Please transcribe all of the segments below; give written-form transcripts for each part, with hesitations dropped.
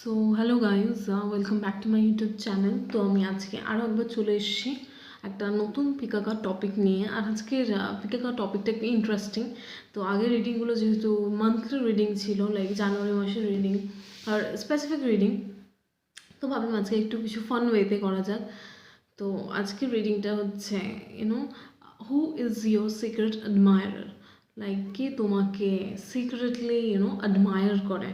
So hello guys, welcome back to my YouTube channel. তো আমি আজকে আরও একবার চলে এসেছি একটা নতুন পিকাকার টপিক নিয়ে। আর আজকের পিকাকার টপিকটা একটু ইন্টারেস্টিং। তো আগের রিডিংগুলো যেহেতু মান্থলি রিডিং ছিল, লাইক জানুয়ারি মাসের রিডিং আর স্পেসিফিক রিডিং, তো ভাবলাম আজকে একটু কিছু ফান ওয়েতে করা যাক। তো আজকের রিডিংটা হচ্ছে who is your secret admirer, like কি তোমাকে সিক্রেটলি অ্যাডমায়ার করে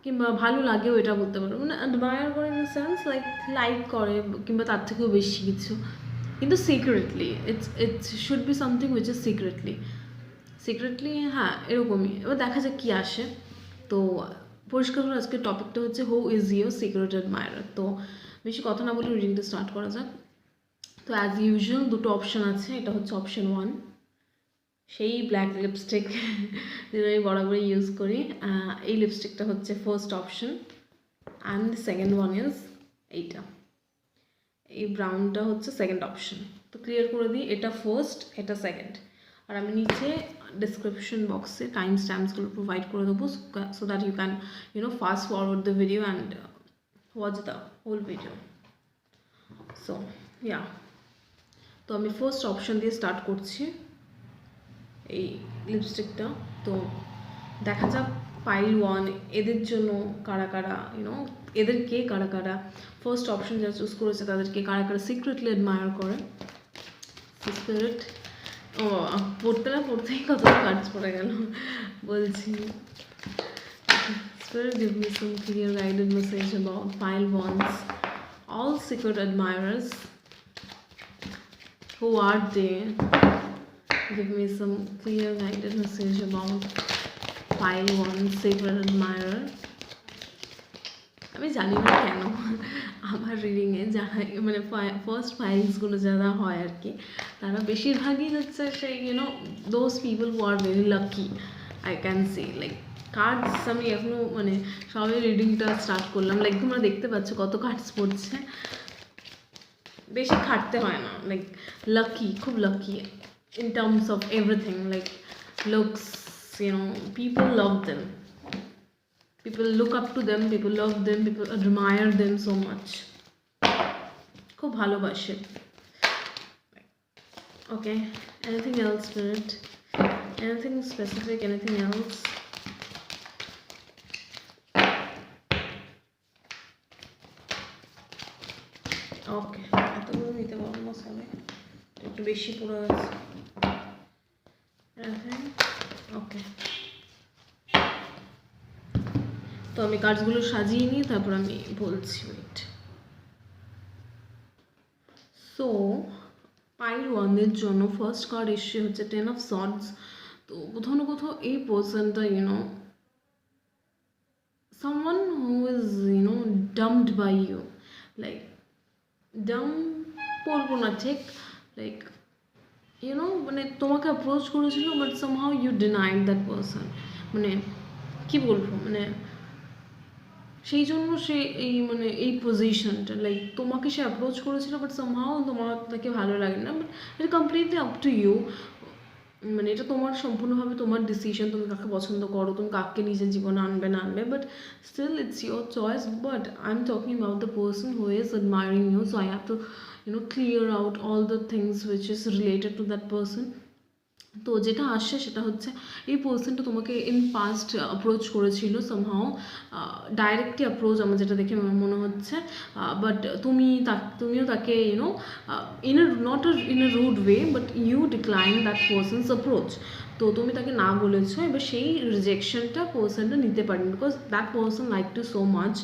কিংবা ভালো লাগেও, এটা বলতে পারো। মানে অ্যাডমায়ার করে ইন দ্য সেন্স লাইক করে কিংবা তার থেকেও বেশি কিছু, কিন্তু secretly it's should be something which is secretly হ্যাঁ, এরকমই। এবার দেখা যাক কী আসে। তো পরিষ্কার করে আজকের টপিকটা হচ্ছে who is your secret admirer. তো বেশি কথা না বলে রিডিংটা স্টার্ট করা যাক। তো অ্যাজ ইউজুয়াল দুটো অপশান আছে। এটা হচ্ছে অপশান 1, সেই ব্ল্যাক লিপস্টিক যেটা আমি বরাবরই ইউজ করি। এই লিপস্টিকটা হচ্ছে first option, and second one is এইটা, এই ব্রাউনটা হচ্ছে সেকেন্ড অপশন। তো ক্লিয়ার করে দিই, এটা ফার্স্ট, এটা সেকেন্ড। আর আমি নিচে ডিসক্রিপশন বক্সে টাইম স্ট্যাম্পসগুলো প্রোভাইড করে দেবো, so that you can fast forward the video and watch the whole video. So yeah, তো আমি ফার্স্ট অপশন দিয়ে স্টার্ট করছি এই লিপস্টিকটা। তো দেখা যাক পাইল 1 এদের জন্য কারা কারা এদেরকে কারা কারা ফার্স্ট অপশন যারা চুজ করেছে তাদেরকে কারা কারা সিক্রেটলি অ্যাডমায়ার করে। সিক্রেট ও পড়তে না পড়তেই কত কার্ডস পড়ে গেল বলছি। Spirit, give me some clear guided message about pile 1's all secret admirers. Who are they? Give me some clear guided message about pile 1 secret admirer. আমি জানি না কেন আমার রিডিংয়ে যারা মানে ফার্স্ট ফাইলসগুলো যারা হয় আর কি, তারা বেশিরভাগই হচ্ছে সেই those people who are very lucky. I can see like cards আমি এখনও মানে সবাই রিডিংটা স্টার্ট করলাম, লাইক তোমরা দেখতে পাচ্ছ কত কার্ডস পড়ছে। বেশি খাটতে হয় না, লাইক লাকি, খুব lucky in terms of everything, like looks, people love them, people look up to them, people love them, people admire them so much, খুব ভালোবাসে। Okay, anything else, Spirit? Anything specific? Anything else? Okay, এতগুলো নিতে পারবো না, সবাই একটু বেশি পড়ে গেছে। ওকে, তো আমি কার্ডসগুলো সাজিয়ে নিই, তারপর আমি বলছি। ওয়েট। সো পাইল 1-এর জন্য ফার্স্ট কার্ড এসে হচ্ছে 10 অফ সর্ডস। তো কোথাও না কোথাও এই পার্সনটা someone who is dumped by you, like Dam বলবো না ঠিক, লাইক মানে তোমাকে অ্যাপ্রোচ করেছিল but somehow you denied that person. মানে কি বলবো, মানে সেই জন্য সে এই পজিশনটা, লাইক তোমাকে সে অ্যাপ্রোচ করেছিল বাট সামহাউ তোমার তাকে ভালো লাগে না। বাট এটা কমপ্লিটলি আপ টু ইউ, মানে এটা তোমার সম্পূর্ণভাবে তোমার ডিসিশন, তুমি কাকে পছন্দ করো, তুমি কাকে নিজের জীবনে আনবে না আনবে, but still it's your choice. But I am talking about the person who is admiring you, so I have to clear out all the things which is related to that person. তো যেটা আসছে সেটা হচ্ছে এই পার্সনটা তোমাকে in past approach করেছিল somehow, directly approach আমার যেটা দেখে মনে হচ্ছে, বাট তুমিও তাকে in not in a rude way, but you decline that person's approach. তো তুমি তাকে না বলেছো, এবার সেই রিজেকশনটা পার্সনটা নিতে পারেনি, because that person like to so much,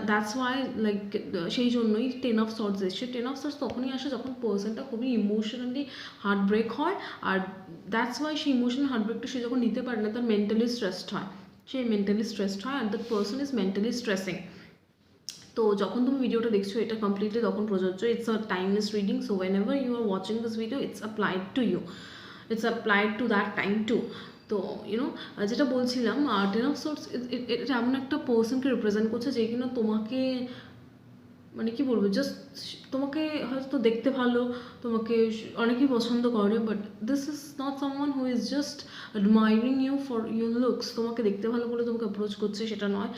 that's why like সেই জন্যই 10 অফ সর্টস এসছে। 10 অফ সর্টস তখনই আসে যখন পার্সনটা খুবই ইমোশনালি হার্ট ব্রেক হয়, আর দ্যাটস ওয়াই সেই ইমোশনাল হার্ট ব্রেকটা সে যখন নিতে পারে না, তার মেন্টালি স্ট্রেসড হয়, সে মেন্টালি স্ট্রেসড হয়, and that person is mentally stressing. তো যখন তুমি ভিডিওটা দেখছো এটা কমপ্লিটলি তখন প্রযোজ্য, it's a timeless reading, so whenever you are watching this video it's applied to you, it's applied to that time too. তো যেটা বলছিলাম, 10 অফ সোর্স এটা এমন একটা পার্সনকে রিপ্রেজেন্ট করছে যে কিনা তোমাকে মানে কি বলবো, জাস্ট তোমাকে হয়তো দেখতে ভালো, তোমাকে অনেকেই পছন্দ করে, but this is not someone who is just admiring you for your looks, তোমাকে দেখতে ভালো বলে তোমাকে অ্যাপ্রোচ করছে সেটা নয়।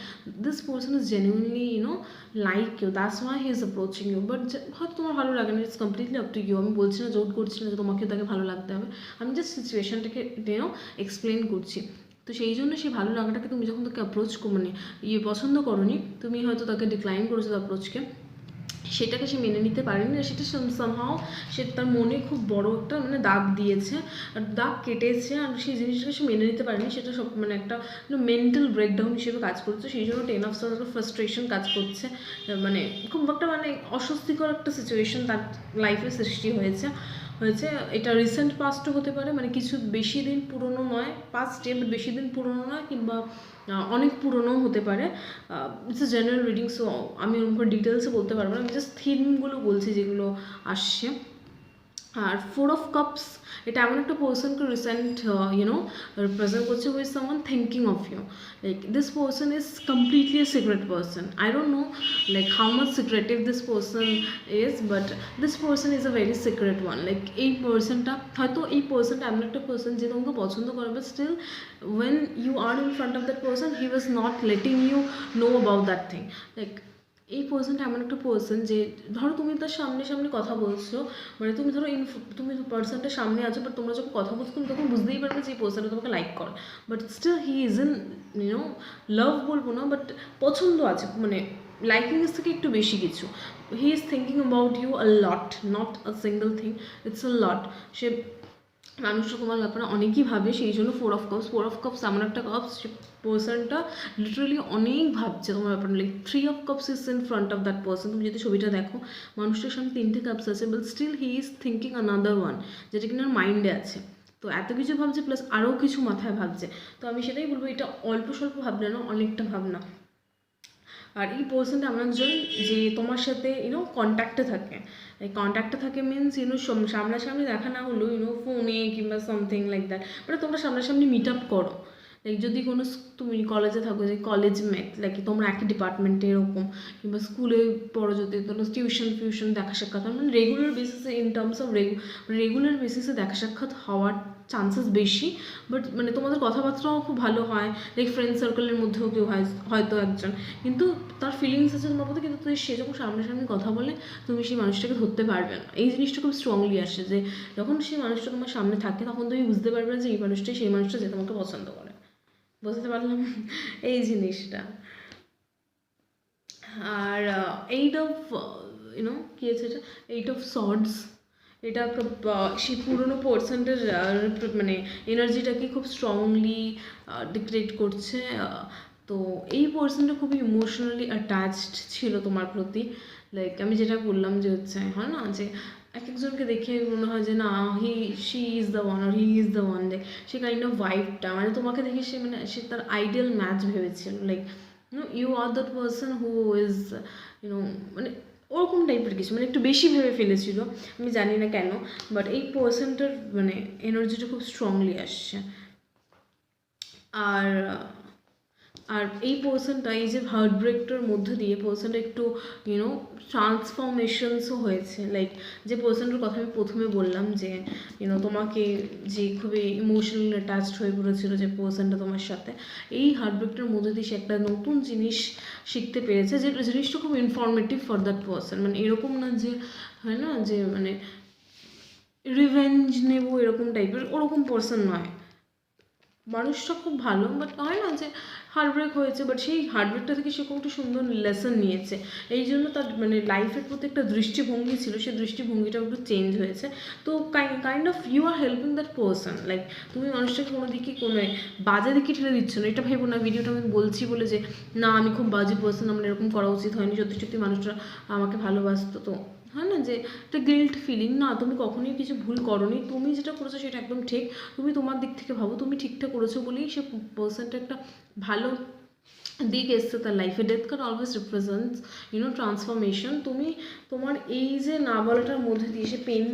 This person is genuinely like you, that's why he is approaching you. But হয়তো তোমার ভালো লাগে না, it's completely up to you. আমি বলছি না, জোর করছি না যে তোমাকে তাকে ভালো লাগতে হবে, আমি জাস্ট সিচুয়েশনটাকে এক্সপ্লেন করছি। তো সেই জন্য সেই ভালো লাগাটাকে তুমি যখন তাকে অ্যাপ্রোচ মানে পছন্দ করোনি, তুমি হয়তো তাকে ডিক্লাইন করেছো অ্যাপ্রোচকে, সেটাকে সে মেনে নিতে পারেনি, সেটা সামহাও সে তার মনে খুব বড় একটা দাগ দিয়েছে আর দাগ কেটেছে, আর সেই জিনিসটাকে সে মেনে নিতে পারেনি। সেটা সব একটা মেন্টাল ব্রেকডাউন হিসেবে কাজ করছে। সেই জন্য 10 of Swords একটা ফ্রাস্ট্রেশন কাজ করছে, খুব একটা অস্বস্তিকর একটা সিচুয়েশন তার লাইফে সৃষ্টি হয়েছে। এটা রিসেন্ট পাস্টও হতে পারে, কিছু বেশি দিন পুরনো নয়, পাস্টে বাট বেশি দিন পুরনো নয়, কিংবা অনেক পুরনো হতে পারে। It's a general reading, so আমি ওরকম করে ডিটেলসে বলতে পারবো না, আমি জাস্ট থিমগুলো বলছি যেগুলো আসছে। আর 4 of Cups এটা এমন একটা পার্সনকে রিসেন্ট রিপ্রেজেন্ট করছে, who is someone thinking of you. Like this person is completely a secret person. I don't know like how much secretive this person is, but this person is a very secret one. Like এই পার্সনটা এমন একটা person যে তোমাকে পছন্দ করে, but still when you are in front of that person he was not letting you know about that thing. Like এই পার্সনটা এমন একটা পার্সন যে ধরো তুমি তার সামনে কথা বলছো, তুমি ধরো তুমি পার্সনটার সামনে আছো, বাট তোমরা যখন কথা বলছো তুমি তখন বুঝতেই পারবে যে এই পার্সনটা তোমাকে লাইক করে, but still he is in love বলবো না, বাট পছন্দ আছে, লাইকিং এর থেকে একটু বেশি কিছু। He is thinking about you a lot, not a single thing, it's a lot. সে মানুষটা তোমার ব্যাপারে অনেকই ভাবে, সেই জন্য 4 of Cups এমন একটা কাপস, সে পার্সনটা লিটারালি অনেক ভাবছে তোমার ব্যাপারে। Like 3 of Cups is in front of that person. তুমি যদি ছবিটা দেখো, মানুষটার সামনে 3টে কাপস আছে, but still he is thinking another one, যেটা কিনা মাইন্ডে আছে। তো এত কিছু ভাবছে, প্লাস আরও কিছু মাথায় ভাবছে। তো আমি সেটাই বলবো, এটা অল্প স্বল্প ভাবলে না, অনেকটা ভাবনা। আর এই পার্সনটা এমন একজন যে তোমার সাথে কন্ট্যাক্টে থাকে। কন্ট্যাক্টে থাকে মিনস সামনাসামনি দেখা না হলেও ফোনে কিংবা সামথিং লাইক দ্যাট, তোমরা সামনাসামনি মিট আপ করো। লাইক যদি কোনো তুমি কলেজে থাকো, যে কলেজ মেট, লাইক তোমরা একই ডিপার্টমেন্টে এরকম, কিংবা স্কুলে পড়ো, যদি তোমরা টিউশন দেখা সাক্ষাৎ হয়, রেগুলার বেসিসে, ইন টার্মস অফ রেগুলার বেসিসে দেখা সাক্ষাৎ হওয়ার চান্সেস বেশি। বাট তোমাদের কথাবার্তাও খুব ভালো হয়, লাইক ফ্রেন্ড সার্কেলের মধ্যেও কেউ হয়তো একজন, কিন্তু তার ফিলিংস আছে তোমার প্রতি, কিন্তু সে যখন সামনাসামনি কথা বলে তুমি সেই মানুষটাকে ধরতে পারবে না। এই জিনিসটা খুব স্ট্রংলি আসে, যে যখন সেই মানুষটা তোমার সামনে থাকে তখন তুমি বুঝতে পারবে না যে এই মানুষটাই সেই মানুষটা যে তোমাকে পছন্দ করে। বুঝতে পারলাম এই জিনিসটা। আর 8 of কি আছে এটা, 8 of Swords, এটা সেই পুরোনো পার্সনটার এনার্জিটাকে খুব স্ট্রংলি ডিক্টেট করছে। তো এই পার্সনটা খুবই ইমোশনালি অ্যাটাচড ছিল তোমার প্রতি। লাইক আমি যেটা বললাম যে হয় না যে এক একজনকে দেখে মনে হয় যে না শি ইজ দ্য ওয়ান, আর he is the one. Like সে কাইন্ড অফ ভাইবটা তোমাকে দেখে সে তার আইডিয়াল ম্যাচ ভেবেছিল। Like you are that person who is ওরকম টাইপের কিছু, একটু বেশি ভেবে ফেলেছিল, আমি জানি না কেন, বাট এই পার্সনটার এনার্জিটা খুব স্ট্রংলি আসছে। আর এই পার্সনটা এই যে হার্ট ব্রেকটার মধ্যে দিয়ে পার্সনটা একটু ট্রান্সফরমেশনসও হয়েছে। লাইক যে পার্সনটার কথা আমি প্রথমে বললাম যে তোমাকে যে খুবই ইমোশনালি অ্যাটাচড হয়ে পড়েছিল যে পার্সনটা তোমার সাথে, এই হার্ট ব্রেকটার মধ্যে দিয়ে সে একটা নতুন জিনিস শিখতে পেরেছে, যে জিনিসটা খুব ইনফরমেটিভ ফর দ্যাট পার্সন। এরকম না যে হয় না যে রিভেঞ্জ নেবো এরকম টাইপের, ওরকম পার্সন নয়। মানুষটা খুব ভালো, বাট হয় না যে হার্টব্রেক হয়েছে, বাট সেই হার্টব্রেকটা থেকে সে খুব একটা সুন্দর লেসন নিয়েছে। এই জন্য তার লাইফের প্রতি একটা দৃষ্টিভঙ্গি ছিল, সেই দৃষ্টিভঙ্গিটা একটু চেঞ্জ হয়েছে। তো kind of you are helping that person. Like তুমি মানুষটাকে কোনো দিকে বাজে দিকে ঠেলে দিচ্ছ না। এটা ভেবো না ভিডিওটা আমি বলছি বলে যে না আমি খুব বাজে পার্সন, আমার এরকম করা উচিত হয়নি, সত্যি সত্যি মানুষরা আমাকে ভালোবাসতো। তো হয় না যে একটা গিল্ট ফিলিং, না তুমি কখনোই কিছু ভুল করোনি, তুমি যেটা করেছো সেটা একদম ঠিক। তুমি তোমার দিক থেকে ভাবো তুমি ঠিকঠাক করেছো বলেই সে পার্সনটা একটা ভালো দিক এসছে তার লাইফে। Death card always represents transformation. তুমি তোমার এই যে না বলাটার মধ্যে দিয়ে সে পেন,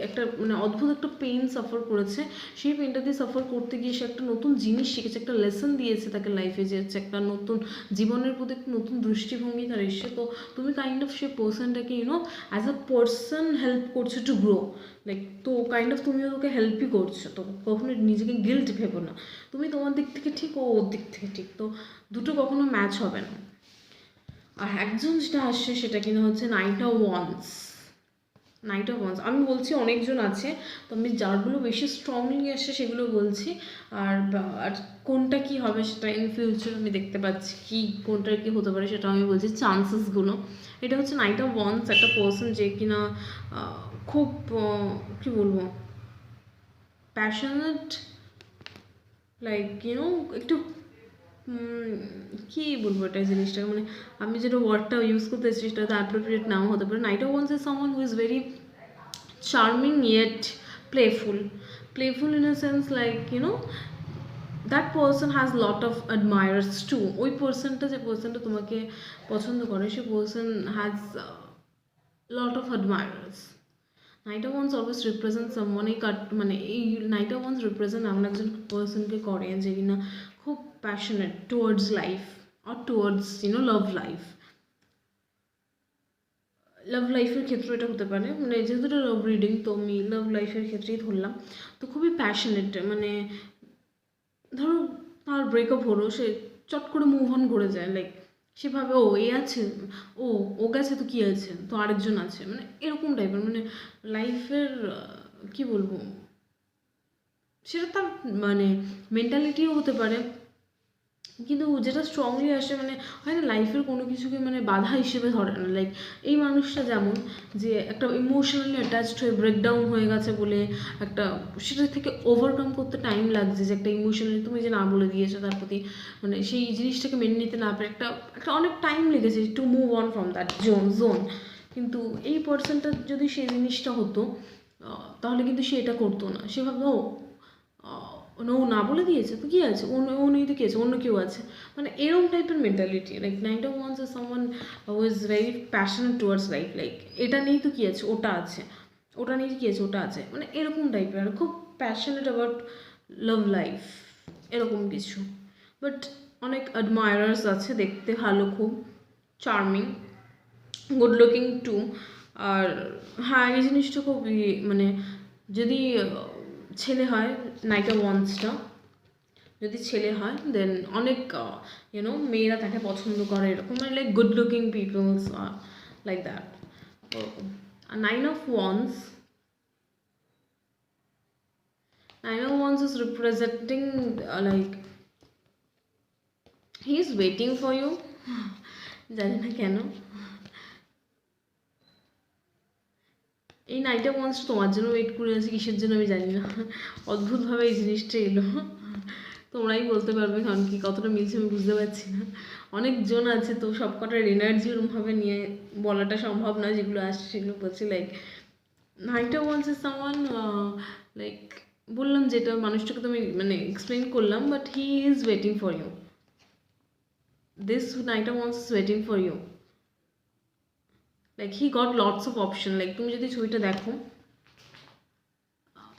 একটা মানে অদ্ভুত একটা পেন সাফার করেছে, সেই পেনটা দিয়ে সাফার করতে গিয়ে সে একটা নতুন জিনিস শিখেছে, একটা লেসন দিয়েছে তাকে লাইফে, যে হচ্ছে একটা নতুন জীবনের প্রতি একটা নতুন দৃষ্টিভঙ্গি তার এসছে। তো তুমি কাইন্ড অফ সেই পার্সনটাকে অ্যাজ আ পার্সন হেল্প করছো টু গ্রো, লাইক তো কাইন্ড অফ তুমিও তোকে হেল্পই করছো। তো কখনো নিজেকে গিল্ট ভেবো না, তুমি তোমার দিক থেকে ঠিক, ও ওর দিক থেকে ঠিক, তো দুটো কখনো ম্যাচ হবে না। আর একজন যেটা আসছে সেটা কিনা হচ্ছে night of once. Night of once আমি বলছি অনেকজন আছে, তো আমি যারগুলো বেশি স্ট্রংলি আসছে সেগুলো বলছি। আর আর কোনটা কি হবে সেটা ইন ফিউচার আমি দেখতে পাচ্ছি, কি কোনটার কি হতে পারে সেটা আমি বলছি চান্সেসগুলো। এটা হচ্ছে নাইট অফ ওয়ান্স, একটা পার্সন যে কিনা খুব কি বলবো, প্যাশনেট, লাইক একটু কী বলবো এটা জিনিসটা, মানে আমি যেটা ওয়ার্ডটা ইউজ করতে চাইছি সেটা তো অ্যাপ্রোপ্রিয়েট নাও হতে পারে। Knight of wands is someone who is very charming yet playful. Playful in a sense like that person has lot of admirers too. ওই পার্সনটা, যে পার্সনটা তোমাকে পছন্দ করে, সে person has lot of admirers. Knight of wands always represent someone. এই মানে এই নাইট অফ ওয়ান্স রিপ্রেজেন্ট এমন একজন পার্সনকে করে যে কিনা খুব passionate towards life or towards love life. Love লাইফের ক্ষেত্রে এটা হতে পারে, মানে যেহেতু এটা লাভ রিডিং তো আমি লাভ লাইফের ক্ষেত্রেই ধরলাম। তো খুবই প্যাশনেট, মানে ধরো তার ব্রেকআপ হলো, সে চট করে মুভ অন করে যায়, লাইক সেভাবে ও এ আছে, ও গেছে তো কী আছে, তো আরেকজন আছে, মানে এরকম টাইপের, মানে লাইফের কি বলবো, সেটা তার মানে মেন্টালিটিও হতে পারে। কিন্তু যেটা স্ট্রংলি আসে, মানে হয় না লাইফের কোনো কিছুকে মানে বাধা হিসেবে ধরে না, লাইক এই মানুষটা যেমন যে একটা ইমোশনালি অ্যাটাচড হয়ে ব্রেকডাউন হয়ে গেছে বলে একটা সেটা থেকে ওভারকাম করতে টাইম লাগছে, যে একটা ইমোশনালি তুমি যে না বলে দিয়েছো তার প্রতি, মানে সেই জিনিসটাকে মেনে নিতে না পারে, একটা একটা অনেক টাইম লেগেছে to move on from that zone. কিন্তু এই পার্সনটা যদি সেই জিনিসটা হতো তাহলে কিন্তু সে এটা করতো না। সে ভাবতো ও না বলে দিয়েছে তো কী আছে, ও নেই তো কী আছে, অন্য কেউ আছে, মানে এরকম টাইপের mentality. Like knight of wands is someone who is very passionate towards life, like এটা নেই তো কী আছে, ওটা আছে, ওটা নেই তো কী আছে, ওটা আছে, মানে এরকম টাইপের, আর খুব প্যাশনেট অ্যাবাউট লাভ লাইফ, এরকম কিছু। বাট অনেক অ্যাডমায়ারার্স আছে, দেখতে ভালো, খুব চার্মিং, গুড লুকিং টু। আর হ্যাঁ এই জিনিসটা খুব মানে যদি ছেলে হয়, নাইট অফ ওয়ান্সটা যদি ছেলে হয় দেন অনেক মেয়েরা তাকে পছন্দ করে, এরকম মানে like good looking peoples like that. আর nine of wands is representing like he is waiting for you, জানি না কেন এই নাইট অফ ওয়ান্সটা তোমার জন্য ওয়েট করে আছে, কিসের জন্য আমি জানি না, অদ্ভুতভাবে এই জিনিসটা এলো, তোমরাই বলতে পারবে কারণ কি কতটা মিলছে আমি বুঝতে পারছি না। অনেকজন আছে তো সব কটার এনার্জি ওরমভাবে নিয়ে বলাটা সম্ভব নয়, যেগুলো আসছে সেগুলো বলছি। Like knight of wands is someone, like বললাম যেটা মানুষটাকে তো আমি মানে এক্সপ্লেন করলাম, but he is waiting for you, this knight of wands is waiting for you, like he got lots of option. Like তুমি যদি ছবিটা দেখো,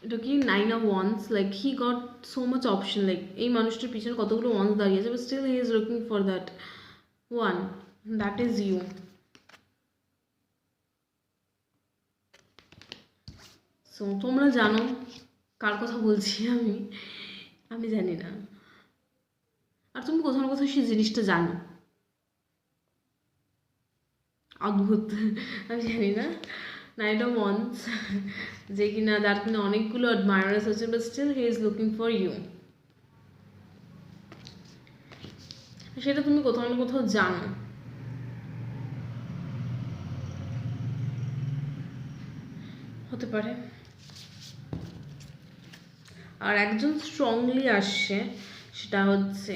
এটা কি nine of wands, like he got so much option, like এই মানুষটার পিছনে কতগুলো ওয়ান্স দাঁড়িয়ে আছে, but still he is looking for that one, that is you. So তোমরা জানো কার কথা বলছি আমি, আমি জানি না, আর তুমি কোথাও না কোথাও সেই জিনিসটা জানো, অদ্ভুত, আমি জানি না। নাইট অফ ওয়ান্স যে কিনা, যার কিনা অনেকগুলো অ্যাডমায়ারার্স আছে, but still he is looking for you, সেটা তুমি কোথাও না কোথাও জানো, হতে পারে। আর একজন স্ট্রংলি আসছে, সেটা হচ্ছে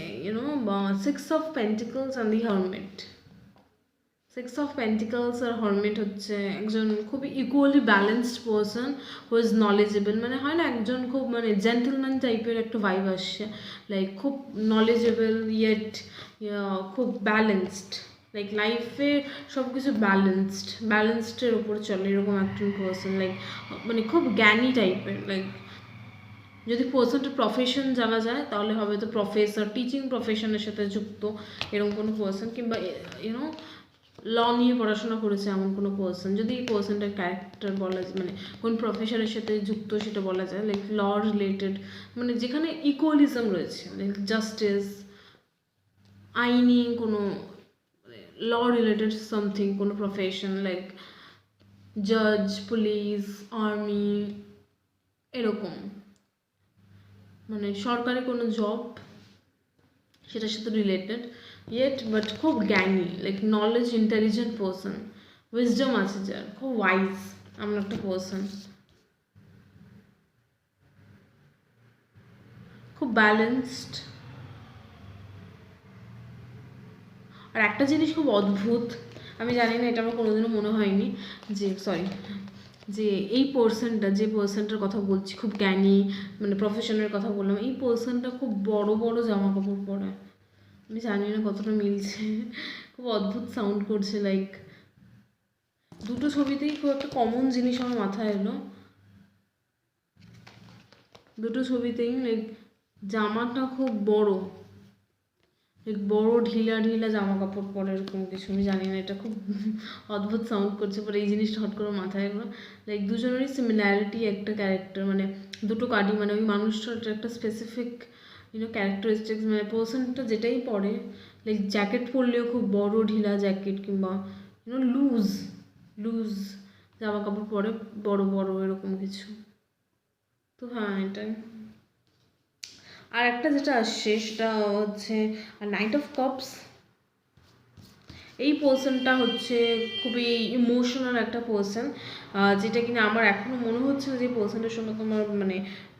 six of pentacles and the hermit. Six of pentacles আর হারমিট হচ্ছে একজন খুবই equally balanced person who is knowledgeable, মানে হয় না একজন খুব মানে জেন্টলম্যান টাইপের একটা ভাইব আসছে, লাইক খুব নলেজেবল ইয়েট খুব ব্যালেন্সড, লাইক লাইফে সব কিছু ব্যালেন্সডের উপর চলে এরকম একজন পার্সন, লাইক মানে খুব জ্ঞানী টাইপের। লাইক যদি পার্সনটার প্রফেশন জানা যায় তাহলে হবে তো প্রফেসর, টিচিং প্রফেশনের সাথে যুক্ত এরকম কোনো পার্সন, কিংবা ইউনো ল নিয়ে পড়াশোনা করেছে এমন কোনো পার্সন, যদি এই পার্সনটার ক্যারেক্টার বলা যায় মানে কোন প্রফেশনের সাথে যুক্ত সেটা বলা যায়, লাইক ল রিলেটেড, মানে যেখানে ইকুয়ালিজম রয়েছে, লাইক জাস্টিস, আইনি কোনো ল রিলেটেড সামথিং, কোনো প্রফেশন লাইক জাজ, পুলিশ, আর্মি, এরকম মানে সরকারি কোনো জব সেটার সাথে রিলেটেড ইয়েট, বাট খুব জ্ঞানী, like knowledge intelligent person, wisdom আছে যার, খুব ওয়াইজ এমন একটা পার্সন, খুব ব্যালেন্সড। আর একটা জিনিস খুব অদ্ভুত, আমি জানি না এটা আমার কোনোদিনও মনে হয়নি যে এই পার্সনটা, যে পার্সনটার কথা বলছি খুব জ্ঞানী, মানে প্রফেশনের কথা বললাম, এই পার্সনটা খুব বড় বড় জামা কাপড় পরে, আমি জানি না কতটা মিলছে, খুব অদ্ভুত সাউন্ড করছে, লাইক দুটো ছবিতেই খুব একটা কমন জিনিস আমার মাথায় এলো, দুটো ছবিতেই লাইক জামাটা খুব বড়, বড় ঢিলা ঢিলা জামা কাপড় পরে এরকম কিছু, আমি জানি না, এটা খুব অদ্ভুত সাউন্ড করছে, পরে এই জিনিসটা হট করে মাথায় এলো, লাইক দুজনেরই সিমিলারিটি একটা ক্যারেক্টার, মানে দুটো কার্ডই মানে ওই মানুষটার একটা স্পেসিফিক ক্যারেক্টারিস্টিক্স, মানে পার্সনটা যেটাই পরে, লাইক জ্যাকেট পরলেও খুব বড় ঢিলা জ্যাকেট, কিংবা লুজ লুজ জামা কাপড় পরে বড় বড় এরকম কিছু। তো হ্যাঁ এটাই। আর একটা যেটা আসছে সেটা হচ্ছে নাইট অফ কাপস, এই পার্সনটা হচ্ছে খুবই ইমোশনাল একটা পার্সন, যেটা কিনা আমার এখনও মনে হচ্ছে না যে পার্সনটার সঙ্গে তোমার মানে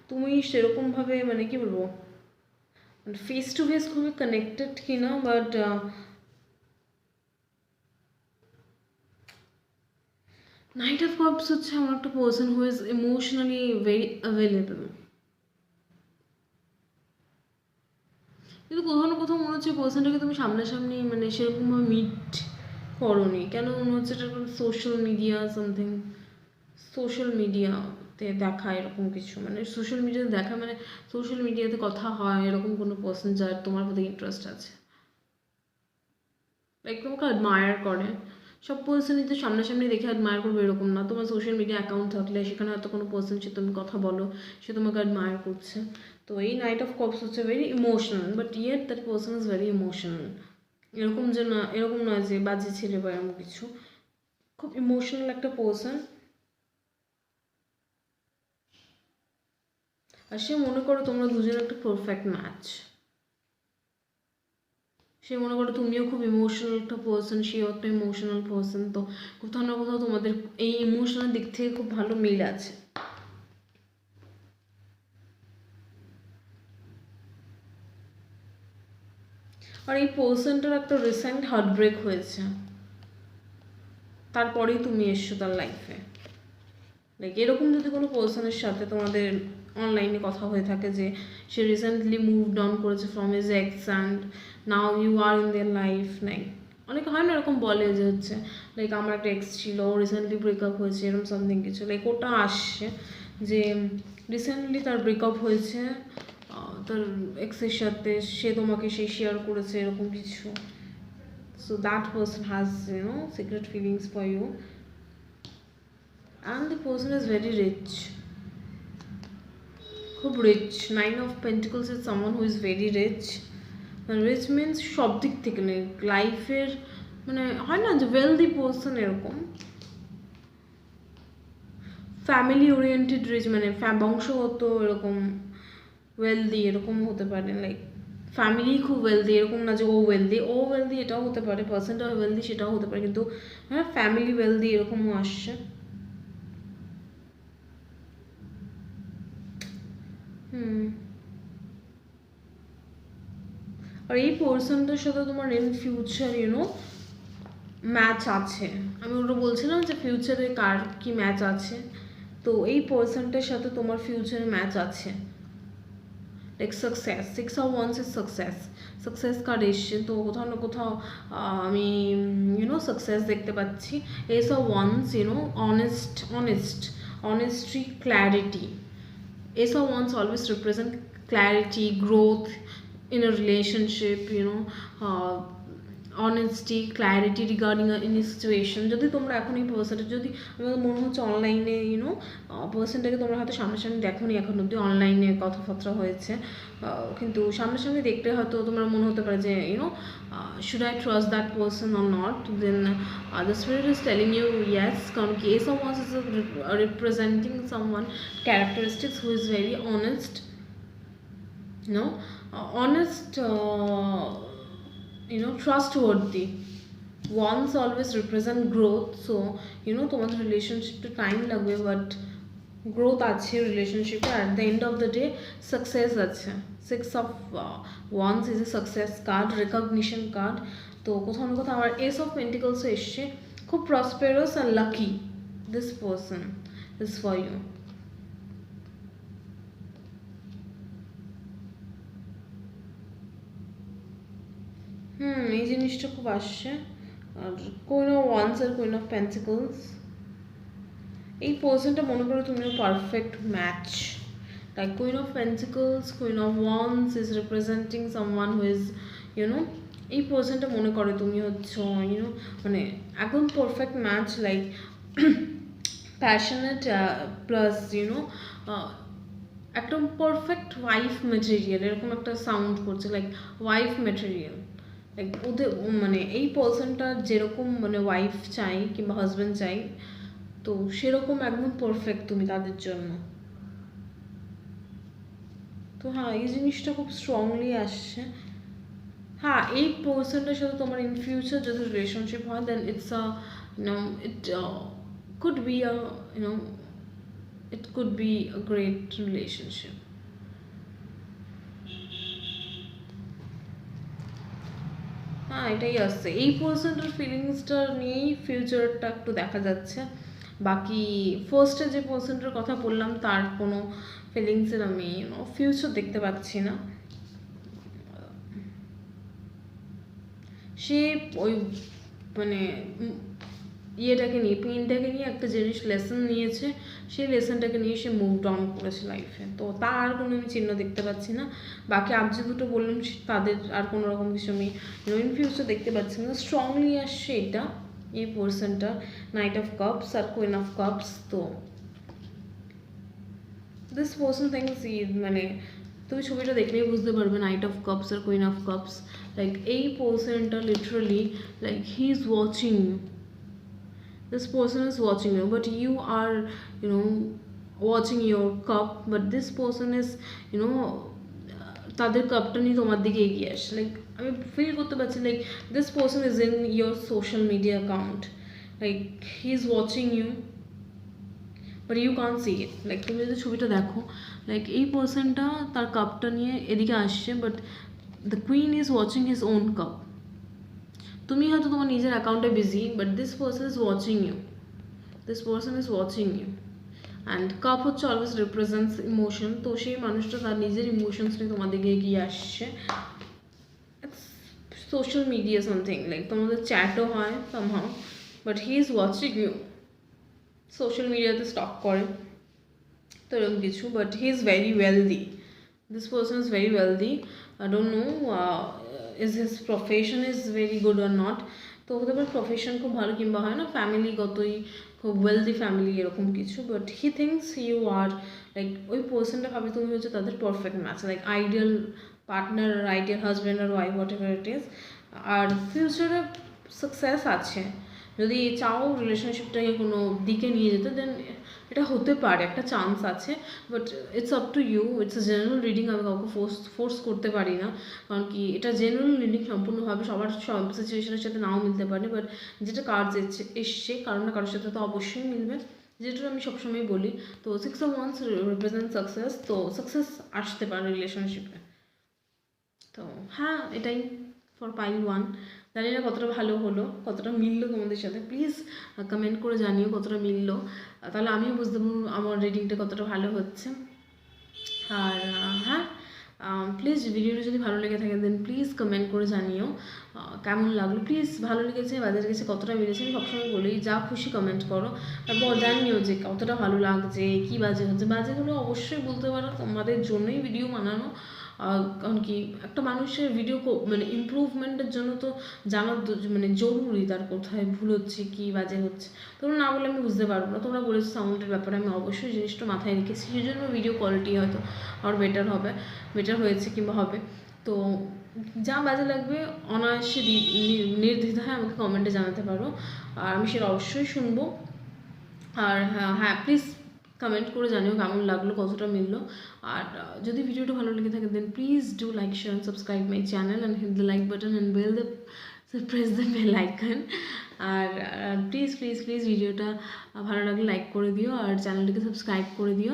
তুমি সেরকমভাবে মানে কী বলবো মানে ফেস টু ফেস খুবই কানেক্টেড কিনা, বাট নাইট অফ কাপস হচ্ছে আমার একটা person who is emotionally very available, কিন্তু কোথাও না কোথাও মনে হচ্ছে পার্সনটাকে তুমি সামনাসামনি মানে সেরকমভাবে মিট করোনি, কেন মনে হচ্ছে এটা সোশ্যাল মিডিয়া সামথিং, সোশ্যাল মিডিয়াতে দেখা এরকম কিছু, মানে সোশ্যাল মিডিয়াতে দেখা মানে সোশ্যাল মিডিয়াতে কথা হয় এরকম কোনো পার্সন যার তোমার প্রতি ইন্টারেস্ট আছে, লাইক তোমাকে অ্যাডমায়ার করে। সব পার্সনই তো সামনাসামনি দেখে অ্যাডমায়ার করবে এরকম না, তোমার সোশ্যাল মিডিয়া অ্যাকাউন্ট থাকলে সেখানে হয়তো কোনো পার্সন সে তুমি কথা বলো, সে তোমাকে অ্যাডমায়ার করছে। তো এই নাইট অফ কাপস হচ্ছে very emotional, but yet that person is very emotional, এরকম যে না, এরকম নয় যে বাজে ছেলে বা এরকম কিছু, খুব ইমোশনাল একটা পার্সন। আর সে মনে করো তোমরা দুজন একটা পারফেক্ট ম্যাচ, সে মনে করো তুমিও খুব ইমোশনাল একটা পার্সন, সেও একটা ইমোশনাল পার্সন, তো কোথাও না কোথাও তোমাদের এই ইমোশনাল দিক থেকে খুব ভালো মিল আছে। আর এই পার্সনটার একটা রিসেন্ট হার্টব্রেক হয়েছে, তারপরেই তুমি এসছো তার লাইফে, লাইক এরকম যদি কোনো পার্সনের সাথে তোমাদের অনলাইনে কথা হয়ে থাকে যে সে রিসেন্টলি মুভড অন করেছে from his ex and now you are in their life, নাই অনেকে হয় না এরকম বলে যে হচ্ছে লাইক আমার একটা এক্স ছিল, রিসেন্টলি ব্রেকআপ হয়েছে এরকম সামথিং কিছু, লাইক ওটা আসছে যে রিসেন্টলি তার ব্রেকআপ হয়েছে তার এক্সের সাথে, সে তোমাকে সে শেয়ার করেছে এরকম কিছু, so that person has secret feelings for you, and the person is very rich, খুব rich. Nine of pentacles is someone who is very rich, rich means সব দিক থেকে নেই লাইফের, মানে হয় না যে ওয়েলদি পার্সন এরকম, ফ্যামিলি ওরিয়েন্টেড রিচ, মানে বংশগত এরকম ওয়েলদি এরকম হতে পারে, লাইক ফ্যামিলি খুব ওয়েলদি এরকম না যে ও ওয়েলদি এটাও হতে পারে, পার্সনটা ওয়েলদি সেটাও হতে পারে, কিন্তু হ্যাঁ ফ্যামিলি ওয়েলদি এরকমও আসছে। আর এই পার্সনটার সাথে তোমার ইন ফিউচার ম্যাচ আছে। আমি ওটা বলছিলাম যে ফিউচারে কার কি ম্যাচ আছে, তো এই পার্সনটার সাথে তোমার ফিউচারে ম্যাচ আছে। Like success, 6 of Wands is success, success card এসছে, তো কোথাও না কোথাও আমি সাকসেস দেখতে পাচ্ছি। Ace of Wands, honesty, clarity. Ace of Wands always represent clarity, growth in a relationship, honesty, clarity regarding any situation. যদি তোমরা এখন এই পার্সনটা, যদি আমার মনে হচ্ছে অনলাইনে পার্সনটাকে তোমরা হয়তো সামনাসামনি দেখোনি এখন অব্দি, অনলাইনে কথাবার্তা হয়েছে, কিন্তু সামনাসামনি দেখলে হয়তো তোমার মনে হতে পারে যে should I trust that person or not, then the spirit is telling you yes, কারণ কি Ace of Wands is representing someone characteristics who is very honest, honest, trustworthy. Wands always represent growth, so তোমাদের রিলেশনশিপটা time লাগবে, but growth আছে রিলেশনশিপে। At the end of the day success আছে। 6 of Wands is a success card, recognition card. তো কোথাও না কোথাও আমার Ace of Pentacles এসছে, খুব প্রসপেরাস আর lucky. This person is for you. এই জিনিসটা খুব আসছে। আর কুইন অফ ওয়ান্স আর কুইন অফ পেন্টিকলস, এই পার্সনটা মনে করো তুমিও perfect match. Like queen of pentacles, queen of wands is representing someone who is এই পার্সনটা মনে করে তুমি হচ্ছ মানে একদম perfect match. Like passionate plus একদম পারফেক্ট ওয়াইফ মেটেরিয়াল, এরকম একটা সাউন্ড করছে, লাইক ওয়াইফ মেটেরিয়াল। লাইক ওদের মানে এই পার্সনটা যেরকম ওয়াইফ চাই কিংবা হাজব্যান্ড চাই, তো সেরকম একদম পারফেক্ট তুমি তাদের জন্য। তো হ্যাঁ, এই জিনিসটা খুব স্ট্রংলি আসছে। হ্যাঁ, এই পার্সনটার সাথে তোমার ইন ফিউচার যদি রিলেশনশিপ হয়, then it's it could be it could be a great relationship. হ্যাঁ, এটাই আসছে। এই পার্সনটার ফিলিংসটা নিয়েই ফিউচারটা একটু দেখা যাচ্ছে। বাকি ফার্স্টে যে পার্সনটার কথা বললাম তার কোনো ফিলিংসের আমি ফিউচার দেখতে পাচ্ছি না। সে ওই ইয়েটাকে নিয়ে, পেনটাকে নিয়ে একটা জিনিস লেসন নিয়েছে, সেই লেসনটাকে নিয়ে সে মুভ অন করেছে লাইফে। তো তার আর কোনো আমি চিহ্ন দেখতে পাচ্ছি না। বাকি আজ যে দুটো বললাম তাদের আর কোনো রকম কিছু আমি ইন ফিউচার দেখতে পাচ্ছি না। স্ট্রংলি আসছে এটা, এই পার্সনটা, নাইট অফ কাপস আর কুইন অফ কাপস। তো দিস পার্সন থিংস তুমি ছবিটা দেখলেই বুঝতে পারবে, নাইট অফ কাপস আর কুইন অফ কাপস। লাইক এই পার্সনটা literally like he is watching you, this person is watching you, but you are watching your cup, but this person is তাদের কাপটা নিয়ে তোমার দিকে এগিয়ে আসে। লাইক আমি ফিল করতে পারছি like this person is in your social media account, like he is watching you but you can't see it. Like তুমি যদি ছবিটা দেখো, লাইক এই পার্সনটা তার কাপটা নিয়ে এদিকে আসছে, but the queen is watching his own cup. তুমি হয়তো তোমার নিজের অ্যাকাউন্টে busy, but this person is watching you, this person is watching you. And cup হচ্ছে অলওয়েজ রিপ্রেজেন্টস ইমোশন, তো সেই মানুষটা তার নিজের ইমোশনস নিয়ে তোমার দিকে এগিয়ে আসছে। সোশ্যাল মিডিয়া সামথিং, লাইক তোমাদের চ্যাটও হয় somehow, but he is watching you. Social মিডিয়াতে স্টক করে তো এরকম কিছু, but he is very wealthy, this person is very wealthy. I don't know is his profession is very good or not, তো হতে পারে প্রফেশন খুব ভালো, কিংবা হয় না ফ্যামিলিগতই খুব ওয়েলদি ফ্যামিলি এরকম কিছু, but he thinks you are like ওই পার্সনটা ভাবে তুমি হচ্ছে তাদের perfect match, like ideal partner, ideal husband আর wife, whatever it is. আর ফিউচারে সাকসেস আছে, যদি চাও রিলেশনশিপটাকে কোনো দিকে নিয়ে যেতে, দেন এটা হতে পারে, একটা চান্স আছে, but it's up to you. It's a general reading, আমি কাউকে ফোর্স করতে পারি না, কারণ কি এটা জেনারেল রিডিং, সম্পূর্ণভাবে সবার সব সিচুয়েশনের সাথে নাও মিলতে পারে, বাট যেটা কার্ড এসছে কারো না কারোর সাথে তো অবশ্যই মিলবে, যেটা আমি সবসময় বলি। তো 6 of Wands রিপ্রেজেন্ট সাকসেস, তো সাকসেস আসতে পারে রিলেশনশিপে। তো হ্যাঁ, এটাই ফর পাইল 1। জানি না কতটা ভালো হলো, কতটা মিললো তোমাদের সাথে। প্লিজ কমেন্ট করে জানিও কতটা মিললো, তাহলে আমিও বুঝতে পারবো আমার রিডিংটা কতটা ভালো হচ্ছে। আর হ্যাঁ, প্লিজ ভিডিওটা যদি ভালো লেগে থাকে দেন প্লিজ কমেন্ট করে জানিও কেমন লাগলো। প্লিজ ভালো লেগেছে, বাজে লেগেছে, কতটা বেড়েছে, আমি সবসময় বলি যা খুশি কমেন্ট করো, তারপর জানিও যে কতটা ভালো লাগছে, কী বাজে হচ্ছে। বাজেগুলো অবশ্যই বলতে পারো, তোমাদের জন্যই ভিডিও বানানো। কারণ কি একটা মানুষের ভিডিও মানে ইমপ্রুভমেন্টের জন্য তো জানা মানে জরুরি তার কোথায় ভুল হচ্ছে, কী বাজে হচ্ছে। তোমরা না বলে আমি বুঝতে পারবো না। তোমরা বলেছো সাউন্ডের ব্যাপারে, আমি অবশ্যই জিনিসটা মাথায় রেখেছি, সেই জন্য ভিডিও কোয়ালিটি হয়তো আর বেটার হয়েছে কিংবা হবে। তো যা বাজে লাগবে অনায়াসে নির্দ্বিধায় আমাকে কমেন্টে জানাতে পারো, আর আমি সেটা অবশ্যই শুনবো। আর হ্যাঁ প্লিজ কমেন্ট করে জানিও কেমন লাগলো, কতটা মিললো। আর যদি ভিডিওটা ভালো লেগে থাকে then please do like, share and subscribe my channel and hit the like button and press the bell icon. আর প্লিজ প্লিজ প্লিজ ভিডিওটা ভালো লাগলে লাইক করে দিও, আর চ্যানেলটিকে সাবস্ক্রাইব করে দিও,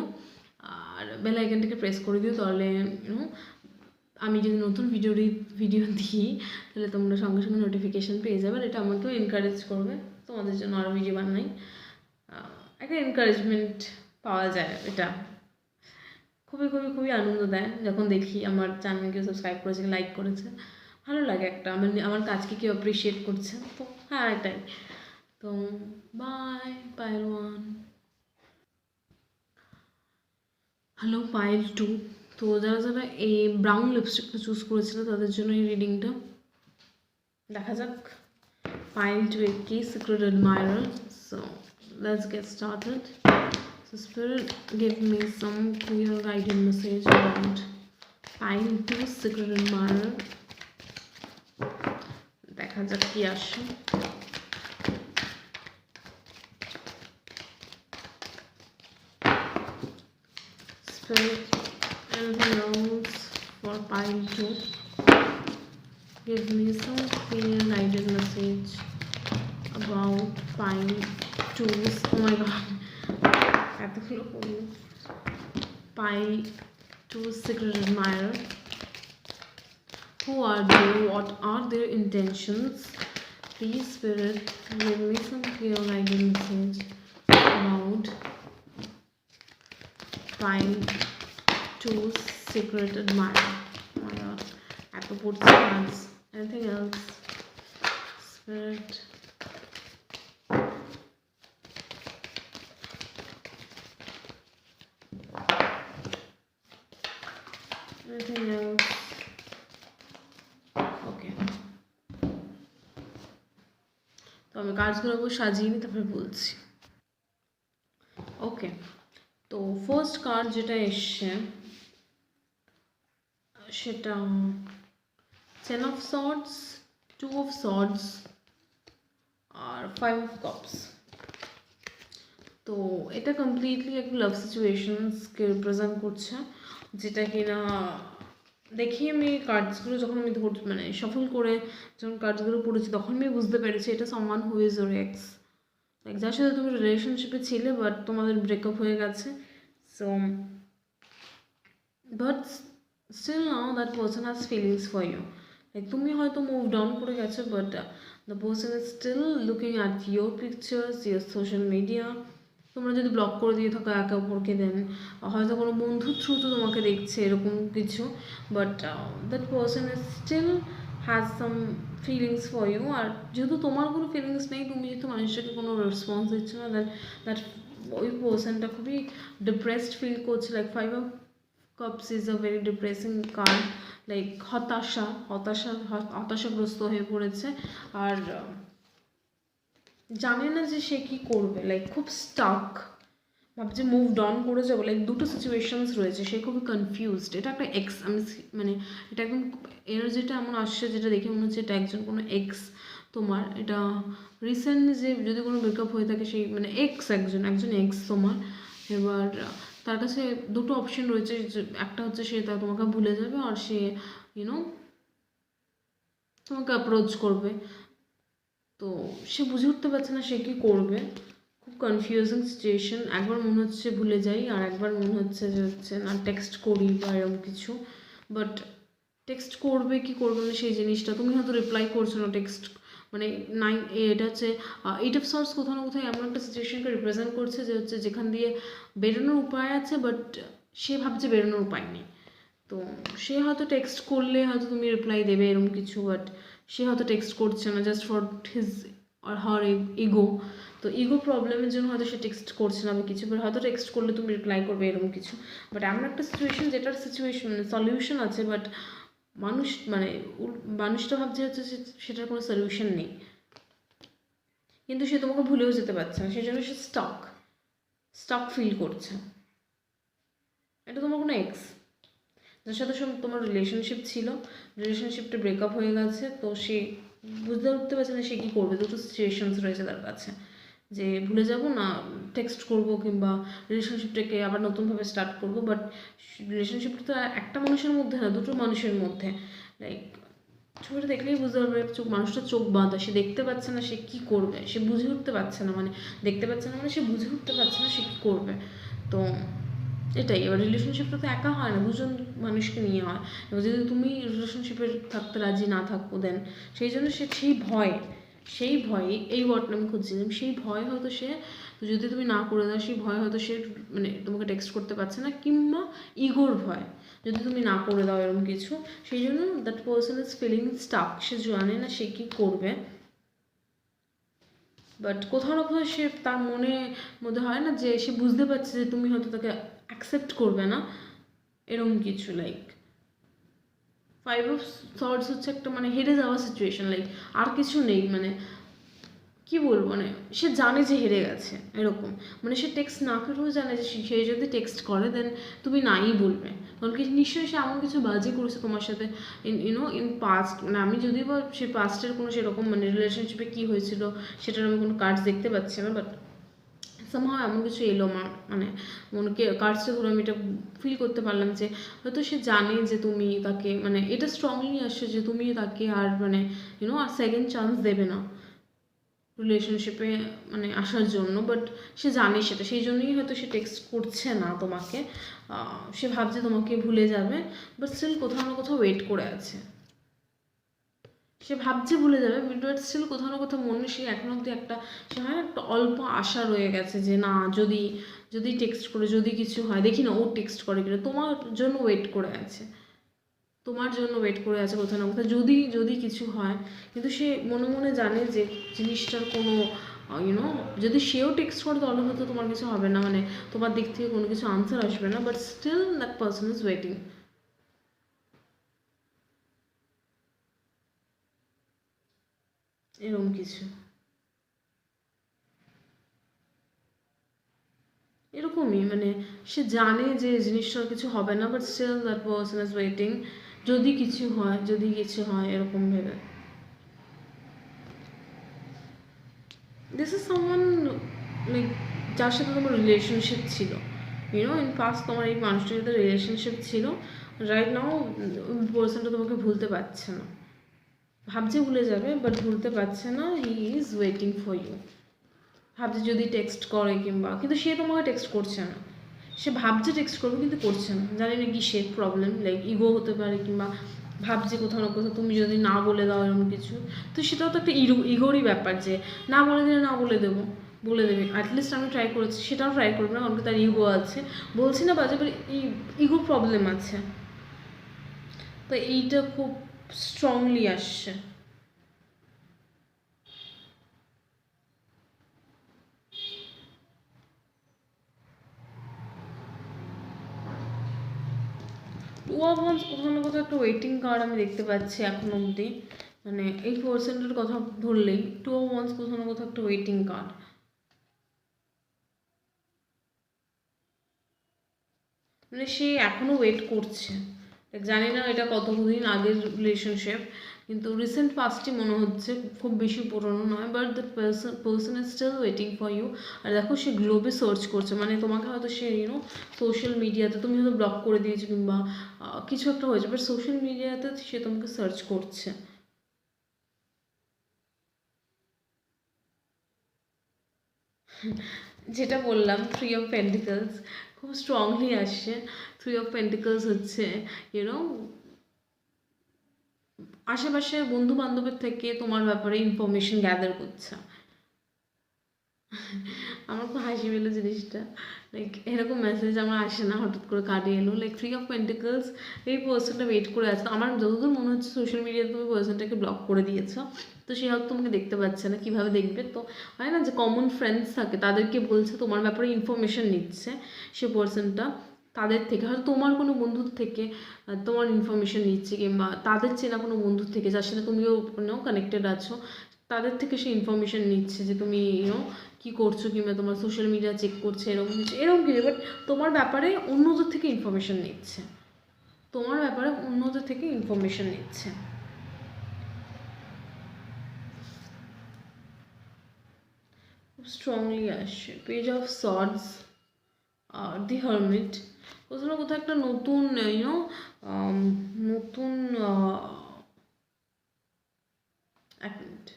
আর বেল আইকনটাকে প্রেস করে দিও। তাহলে আমি যদি নতুন ভিডিও দিই তাহলে তোমরা সঙ্গে সঙ্গে নোটিফিকেশান পেয়ে যাবে। আর এটা আমাকেও এনকারেজ করবে তোমাদের জন্য আরও ভিডিও বানাই। একটা এনকারেজমেন্ট পাওয়া যায়, এটা খুবই খুবই খুবই আনন্দ দেয় যখন দেখি আমার চ্যানেলকে সাবস্ক্রাইব করেছে, লাইক করেছে, ভালো লাগে একটা আমার কাজকে কেউ অ্যাপ্রিসিয়েট করছে। তো হ্যাঁ এটাই। তো বাই পাইল 1, হ্যালো পাইল 2। তো যারা যারা এই ব্রাউন লিপস্টিকটা চুজ করেছিল তাদের জন্য এই রিডিংটা, দেখা যাক পাইল 2 এর কি secret admirer. So let's get started. So Spirit, give me some clear guided message about pile 2 secret admirer. দেখা যাক কি আসে। Spirit, anything else for pile 2? Give me some clear guided message about pile 2's, oh my god, এতগুলো পড়লো, pile 2 secret admirer. Who are they? What are their intentions? Please Spirit, give me some clear guided message about pile 2 secret admirer. Oh my god, I have to put cards. Anything else? Spirit, anything else? Okay, তো আমি কার্ডসগুলো সাজিয়ে নিই তারপরে বলছি। ওকে, তো first card যেটা এসছে সেটা 10 of swords, 2 of swords R 5 of cups। তো এটা কমপ্লিটলি একটা লাভ সিচুয়েশনসকে রিপ্রেজেন্ট করছে, যেটা কিনা দেখি আমি কার্ডসগুলো যখন আমি মানে সফল করে যখন কার্ডসগুলো পড়েছি তখন আমি বুঝতে পেরেছি এটা someone who is your x, like যার সাথে তুমি রিলেশনশিপে ছিলে বাট তোমাদের ব্রেকআপ হয়ে গেছে। So but still now that person has feelings for you, like তুমি হয়তো মুভ ডাউন করে গেছো but the person is still looking at your pictures, your social media. তোমরা যদি ব্লক করে দিয়ে থাকো একে অপরকে দেন হয়তো কোনো বন্ধুর থ্রুতে তোমাকে দেখছে এরকম কিছু, but that person is still has some feelings for you. আর যেহেতু তোমার কোনো ফিলিংস নেই, তুমি যেহেতু মানুষটাকে কোনো রেসপন্স দিচ্ছ না, দ্যাট ওই পার্সনটা খুবই ডিপ্রেসড ফিল করছে। Like 5 of cups is a very depressing card, like হতাশাগ্রস্ত হয়ে পড়েছে আর জানে না যে সে কী করবে, লাইক খুব স্টাক, ভাবছে মুভ ডাউন করে যাবো। লাইক দুটো সিচুয়েশনস রয়েছে, সে খুবই কনফিউজড। এটা একটা এক্স, আমি মানে এটা একদম এনার্জিটা এমন আসছে যেটা দেখে মনে হচ্ছে এটা একজন কোনো এক্স তোমার। এটা রিসেন্টলি যে যদি কোনো ব্রেকআপ হয়ে থাকে সেই মানে একজন এক্স তোমার। এবার তার কাছে দুটো অপশন রয়েছে, একটা হচ্ছে সে তোমাকে ভুলে যাবে আর সে তোমাকে অ্যাপ্রোচ করবে। তো সে বুঝে উঠতে পারছে না সে কী করবে, খুব কনফিউজিং সিচুয়েশন। একবার মনে হচ্ছে ভুলে যাই আর একবার মনে হচ্ছে যে না টেক্সট করি বা এরকম কিছু, বাট টেক্সট করবে কি করবে না সেই জিনিসটা, তুমি হয়তো রিপ্লাই করছো না টেক্সট, মানে এটা হচ্ছে এইট অফ সর্টস কোথাও না কোথাও এমন একটা সিচুয়েশনকে রিপ্রেজেন্ট করছে যে হচ্ছে যেখান দিয়ে বেরোনোর উপায় আছে, বাট সে ভাবছে বেরোনোর উপায় নেই। তো সে হয়তো টেক্সট করলে হয়তো তুমি রিপ্লাই দেবে এরকম কিছু, বাট সে হয়তো টেক্সট করছে না just for his or her ego. তো ইগো প্রবলেমের জন্য হয়তো সে টেক্সট করছে না বা কিছু, বাট হয়তো টেক্সট করলে তুমি রিপ্লাই করবে এরকম কিছু। বাট এমন একটা সিচুয়েশন যেটার সিচুয়েশন সলিউশন আছে, বাট মানুষটা ভাবছে হচ্ছে সেটার কোনো সলিউশন নেই, কিন্তু সে তোমাকে ভুলেও যেতে পারছে না, সেই জন্য সে স্টাক ফিল করছে। এটা তোমার কোনো এক্স যার সাথে তোমার রিলেশনশিপ ছিল, রিলেশনশিপটা ব্রেকআপ হয়ে গেছে, তো সে বুঝতে উঠতে পারছে না সে কী করবে। দুটো সিচুয়েশনস রয়েছে তার কাছে, যে ভুলে যাব না টেক্সট করব কিংবা রিলেশনশিপটাকে আবার নতুনভাবে স্টার্ট করব। বাট রিলেশনশিপটা তো একটা মানুষের মধ্যে না, দুটো মানুষের মধ্যে। লাইক ছবিটা দেখলেই বুঝতে পারবে মানুষটা চোখ বাঁধা, সে দেখতে পাচ্ছে না সে কী করবে, সে বুঝে উঠতে পারছে না, মানে দেখতে পাচ্ছে না মানে সে বুঝে উঠতে পারছে না সে কী করবে। তো এটাই, এবার রিলেশনশিপটা তো একা হয় না, দুজন মানুষকে নিয়ে হয়। এবার যদি তুমি রিলেশনশিপে থাকতে রাজি না থাকো দেন সেই জন্য সেই ভয় এই ওয়ার্ডটা আমি খুঁজছিলাম, সেই ভয় হয়তো সে যদি তুমি না করে দাও সেই ভয় হয়তো সে মানে তোমাকে টেক্সট করতে পারছে না, কিংবা ইগোর ভয় যদি তুমি না করে দাও এরকম কিছু, সেই জন্য that person is feeling stuck, সে জানে না সে কী করবে। বাট কোথাও না কোথাও সে তার মধ্যে হয় না যে সে বুঝতে পারছে যে তুমি হয়তো তাকে অ্যাকসেপ্ট করবে না এরকম কিছু। লাইক ফাইভ অফ সর্টস হচ্ছে একটা মানে হেরে যাওয়া সিচুয়েশন, লাইক আর কিছু নেই, মানে কি বলবো, মানে সে জানে যে হেরে গেছে এরকম, মানে সে টেক্সট না করেও জানে যে সে যদি টেক্সট করে দেন তুমি নাই বলবে, কারণ কি নিশ্চয়ই সে এমন কিছু বাজে করেছে তোমার সাথে ইন পাস্ট। মানে আমি যদি বা সে পাস্টের কোনো সেরকম মানে রিলেশনশিপে কী হয়েছিল সেটার আমি কোনো কার্ডস দেখতে পাচ্ছি না, বাট সামহাও এমন কিছু এলো আমার মানে মনকে কার্ডসে ধরে আমি এটা ফিল করতে পারলাম যে হয়তো সে জানে যে তুমি তাকে মানে এটা স্ট্রংলি আসছে যে তুমি তাকে আর মানে আর সেকেন্ড চান্স দেবে না রিলেশনশিপে মানে আসার জন্য, বাট সে জানে সেটা, সেই জন্যই হয়তো সে টেক্সট করছে না তোমাকে, সে ভাবছে তোমাকে ভুলে যাবে, বাট স্টিল কোথাও না কোথাও ওয়েট করে আছে। সে ভাবছে ভুলে যাবে, বাট স্টিল কোথাও না কোথাও মনে সে এখন অব্দি একটা সে হয় না একটা অল্প আশা রয়ে গেছে যে না যদি টেক্সট করে যদি কিছু হয় দেখি না ও টেক্সট করে কিনা, তোমার জন্য ওয়েট করে আছে, কোথাও না কোথাও যদি কিছু হয়। কিন্তু সে মনে মনে জানে যে জিনিসটার কোনো যদি সেও টেক্সট করে তাহলে হয়তো তোমার কিছু হবে না, মানে তোমার দিক থেকে কোনো কিছু আনসার আসবে না, but still that person is waiting এরকম কিছু। এরকমই মানে সে জানে যে জিনিসটার কিছু হবে না, but still that person is waiting যদি কিছু হয় এরকম ভেবে। দিস ইজ সামওয়ান লাইক যার সাথে তোমার রিলেশনশিপ ছিল, ইন পাস্ট তোমার এই মানুষটার সাথে রিলেশনশিপ ছিল, রাইট নাও পার্সনটা তোমাকে ভুলতে পারছে না, ভাবছে ভুলে যাবে বাট ভুলতে পারছে না, he is waiting for you. ভাবছে যদি টেক্সট করে কিংবা, কিন্তু সে তোমাকে টেক্সট করছে না, সে ভাবছে টেক্সট করবে কিন্তু করছে না, জানি না কি সে প্রবলেম, লাইক ইগো হতে পারে কিংবা ভাবছে কোথাও না কোথাও তুমি যদি না বলে দাও এরকম কিছু, তো সেটাও তো একটা ইগোরই ব্যাপার যে না বলে দিলে না বলে দেবে অ্যাটলিস্ট আমি ট্রাই করেছি, সেটাও ট্রাই করবে না কারণ তার ইগো আছে, বলছি না বাজে ইগো প্রবলেম আছে, তো এইটা খুব স্ট্রংলি আসছে। টু অফ ওয়ান্স কোথাও না কোথাও একটা ওয়েটিং কার্ড আমি দেখতে পাচ্ছি এখন অবধি, মানে এই পার্সেন্টের কথা ধরলেই টু অফ ওয়ান্স কোথাও না কোথাও একটা ওয়েটিং কার্ড, মানে সে এখনও ওয়েট করছে। জানি না এটা কতদিন আগের রিলেশনশিপ, কিন্তু রিসেন্ট পাস্টই মনে হচ্ছে, খুব বেশি পুরনো নয়, but the person is still waiting for you. আর দেখো সে গ্লোবে সার্চ করছে, মানে তোমাকে হয়তো সে সোশ্যাল মিডিয়াতে তুমি হয়তো ব্লক করে দিয়েছো কিংবা কিছু একটা হয়েছে, বাট সোশ্যাল মিডিয়াতে সে তোমাকে সার্চ করছে। যেটা বললাম থ্রি অফ পেন্টিকলস খুব স্ট্রংলি আসছে। থ্রি অফ পেন্টিকলস হচ্ছে আশেপাশের বন্ধু বান্ধবের থেকে তোমার ব্যাপারে ইনফরমেশন গ্যাদার করছে। আমার খুব হাসি পেলো জিনিসটা, লাইক এরকম মেসেজ আমার আসে না হঠাৎ করে কার্ডে এলো, লাইক 3 of Pentacles, এই পার্সনটা ওয়েট করে আছে। আমার যতদূর মনে হচ্ছে সোশ্যাল মিডিয়াতে তুমি পার্সনটাকে ব্লক করে দিয়েছো, তো সে হয়তো তোমাকে দেখতে পাচ্ছে না, কীভাবে দেখবে? তো হয় না যে কমন ফ্রেন্ডস থাকে, তাদেরকে বলছে, তোমার ব্যাপারে ইনফরমেশন নিচ্ছে সে পার্সনটা, তাদের থেকে হয়তো তোমার কোনো বন্ধুর থেকে তোমার ইনফরমেশন নিচ্ছে, কিংবা তাদের চেনা কোনো বন্ধুর থেকে যার সাথে তুমিও কানেক্টেড আছো, তাদের থেকে সে ইনফরমেশন নিচ্ছে যে তুমি কী করছো, কিংবা তোমার সোশ্যাল মিডিয়া চেক করছে, এরকম কিছু। বাট তোমার ব্যাপারে অন্যদের থেকে ইনফরমেশন নিচ্ছে, তোমার ব্যাপারে অন্যদের থেকে ইনফরমেশন নিচ্ছে। খুব স্ট্রংলি আসছে পেজ অফ সর্ডস, দি হারমিট। কোথাও না কোথাও একটা নতুন নতুন এক মিনিট।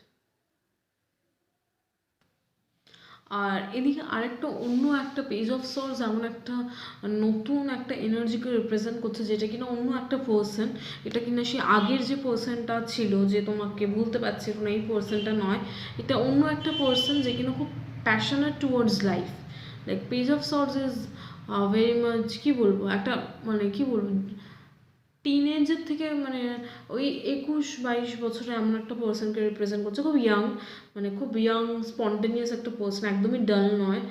আর এদিকে আরেকটা অন্য একটা পেজ অফ সোর্স এমন একটা নতুন একটা এনার্জিকে রিপ্রেজেন্ট করছে, যেটা কিনা অন্য একটা পার্সন, এটা কিনা সে আগের যে পার্সনটা ছিল যে তোমাকে ভুলতে পারছে না, এই পার্সনটা নয়, এটা অন্য একটা পার্সন যে কিনা খুব passionate towards life. Like page of swords is very much, কী বলবো, একটা মানে কী বলবো, টিনেজের থেকে মানে ওই 21-22 বছরে এমন একটা পার্সনকে রিপ্রেজেন্ট করছে, খুব ইয়াং, মানে খুব ইয়াং স্পন্টেনিয়াস একটা পার্সন, একদমই ডাল নয়,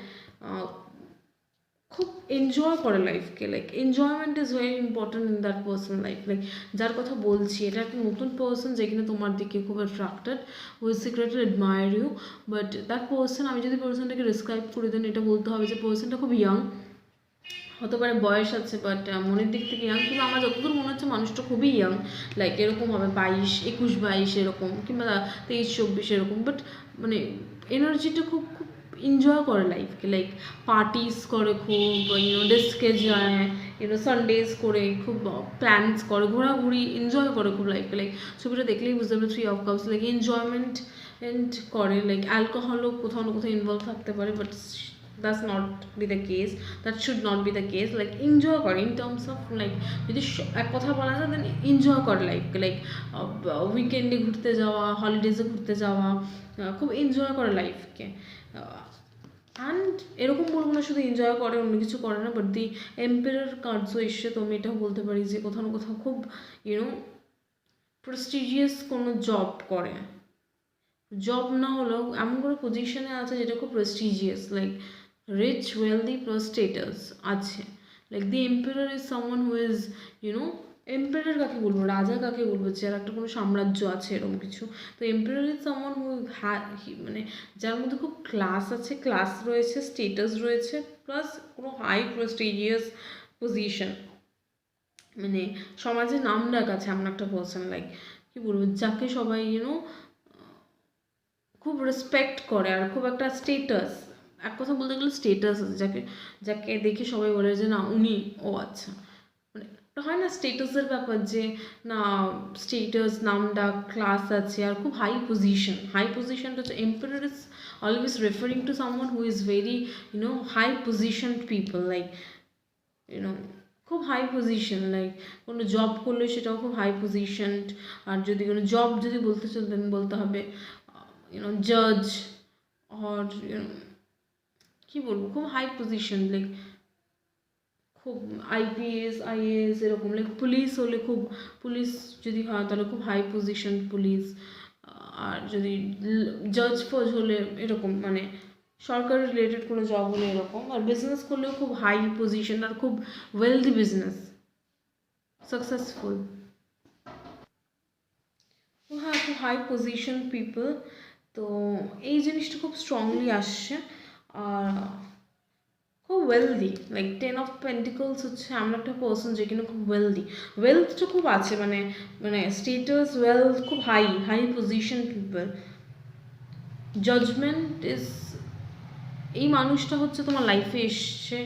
খুব এনজয় করে লাইফকে। Like enjoyment is very important in that person life. Like যার কথা বলছি, এটা একটা নতুন পার্সন যেখানে তোমার দিকে খুব attracted, will secretly admire you. But that person, আমি যদি পার্সনটাকে ডিসক্রাইব করে দেন, এটা বলতে হবে যে পার্সনটা খুব ইয়াং, হতে পারে বয়স আছে, বাট মনের দিক থেকে ইয়াং, কিন্তু আমার যতদূর মনে হচ্ছে মানুষটা খুবই ইয়াং, লাইক এরকম হবে 21 এরকম, কিংবা 23-24 এরকম। বাট মানে এনার্জিটা খুব খুব এনজয় করে লাইফকে, লাইক পার্টিস করে খুব, ডেস্কে যায়, সানডেজ করে খুব প্ল্যানস করে, ঘোরাঘুরি এনজয় করে খুব লাইফকে। লাইক ছবিটা দেখলেই বুঝতে পারবে 3 of Cups, লাইক এনজয়মেন্ট করে, লাইক অ্যালকোহলও কোথাও না কোথাও ইনভলভ থাকতে পারে, but that's not be the case, that should not be the case. Like enjoy করে in terms of like যদি এক কথা বলা যায়, দেন এনজয় করে লাইফকে, লাইক উইকেন্ডে ঘুরতে যাওয়া, হলিডেজে ঘুরতে যাওয়া, খুব এনজয় করে লাইফকে। অ্যান্ড এরকম বলবো না শুধু এনজয় করে, অন্য কিছু করে না, বাট দি এম্পায়ার কার্ডসও এসে, তো আমি এটাও বলতে পারি যে কোথাও না কোথাও খুব প্রেস্টিজিয়াস কোনো জব করে, জব না হলেও এমন কোনো পজিশনে আছে যেটা খুব prestigious, like rich, wealthy plus status আছে। Like the empire is someone who is empire কাকে বলবো, রাজা কাকে বলবো, যার একটা কোনো সাম্রাজ্য আছে এরকম কিছু। তো এম্পায়ার ইজ সামওয়ান হু মানে যার মধ্যে খুব ক্লাস আছে, ক্লাস রয়েছে, স্টেটাস রয়েছে, প্লাস কোনো হাই প্রেস্টিজিয়াস পজিশন, মানে সমাজে নাম ডাক আছে এমন একটা পার্সন, লাইক কী বলবো, যাকে সবাই খুব রেসপেক্ট করে, আর খুব একটা স্টেটাস, এক কথা বলতে গেলে স্টেটাস আছে, যাকে যাকে দেখে সবাই বলে যে না উনি, ও আচ্ছা, মানে হয় না স্টেটাসের ব্যাপার, যে না স্টেটাস, নাম ডাক, ক্লাস আছে, আর খুব হাই পজিশনটা হচ্ছে empire is always referring to someone who is very high positioned people, like খুব হাই পজিশন, লাইক কোনো জব করলে সেটাও খুব হাই পজিশনড। আর যদি কোনো জব যদি বলতে চান, দেন বলতে হবে জাজ, আর কী বলবো, খুব হাই পজিশন, লাইক খুব IPS IAS এরকম, লাইক পুলিশ হলে খুব, পুলিশ যদি হয় তাহলে খুব হাই পজিশন পুলিশ, আর যদি জাজ ফজ হলে এরকম, মানে সরকার রিলেটেড কোনো জব হলে এরকম, আর বিজনেস করলেও খুব হাই পজিশন, আর খুব ওয়েলদি বিজনেস, সাকসেসফুল, হ্যাঁ খুব হাই পজিশন পিপল। তো এই জিনিসটা খুব স্ট্রংলি আসছে, আর খুব ওয়েলদি, লাইক 10 of Pentacles হচ্ছে এমন একটা পার্সন যে কিনা খুব ওয়েলথটা খুব আছে, মানে মানে স্টেটাস, ওয়েলথ খুব high position people. Judgement is, এই মানুষটা হচ্ছে তোমার লাইফে এসছে,